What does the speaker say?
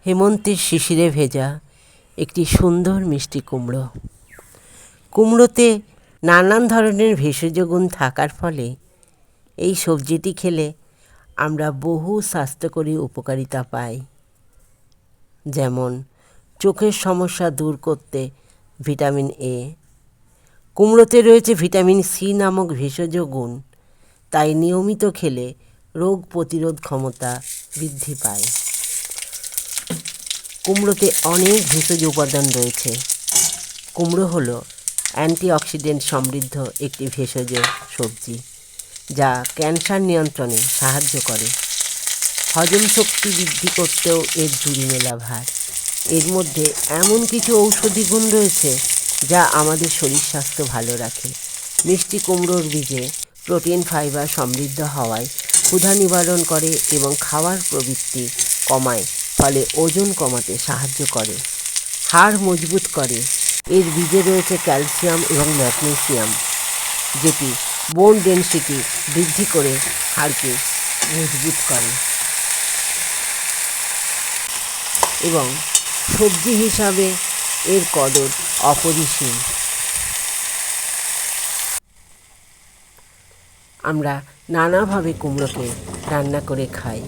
হেমন্তের শিশিরে ভেজা একটি সুন্দর মিষ্টি কুমড়ো। কুমড়োতে নানান ধরনের ভেষজ গুণ থাকার ফলে এই সবজিটি খেলে আমরা বহু স্বাস্থ্যকরী উপকারিতা পাই। যেমন চোখের সমস্যা দূর করতে ভিটামিন এ। কুমড়োতে রয়েছে ভিটামিন সি নামক ভেষজ গুণ, তাই নিয়মিত খেলে রোগ প্রতিরোধ ক্ষমতা বৃদ্ধি পায়। কুমড়োতে অনেক ভেষজ উপাদান রয়েছে। কুমড়ো হলো অ্যান্টিঅক্সিডেন্ট সমৃদ্ধ একটি ভেষজ সবজি, যা ক্যান্সার নিয়ন্ত্রণে সাহায্য করে। হজম শক্তি বৃদ্ধি করতেও এর জুড়ি মেলা ভার। এর মধ্যে এমন কিছু ঔষধি গুণ রয়েছে যা আমাদের শরীর স্বাস্থ্য ভালো রাখে। মিষ্টি কুমড়োর বীজে প্রোটিন ফাইবার সমৃদ্ধ হওয়ায় ক্ষুধা নিবারণ করে এবং খাওয়ার প্রবৃত্তি কমায়, ফলে ওজন কমাতে সাহায্য করে। হাড় মজবুত করে। এর বীজে রয়েছে ক্যালসিয়াম এবং ম্যাগনেসিয়াম, যেটি বোন ডেনসিটি বৃদ্ধি করে হাড়কে মজবুত করে। এবং সবজি হিসাবে এর কদর অপরিসীম। আমরা নানাভাবে কুমড়োকে রান্না করে খাই।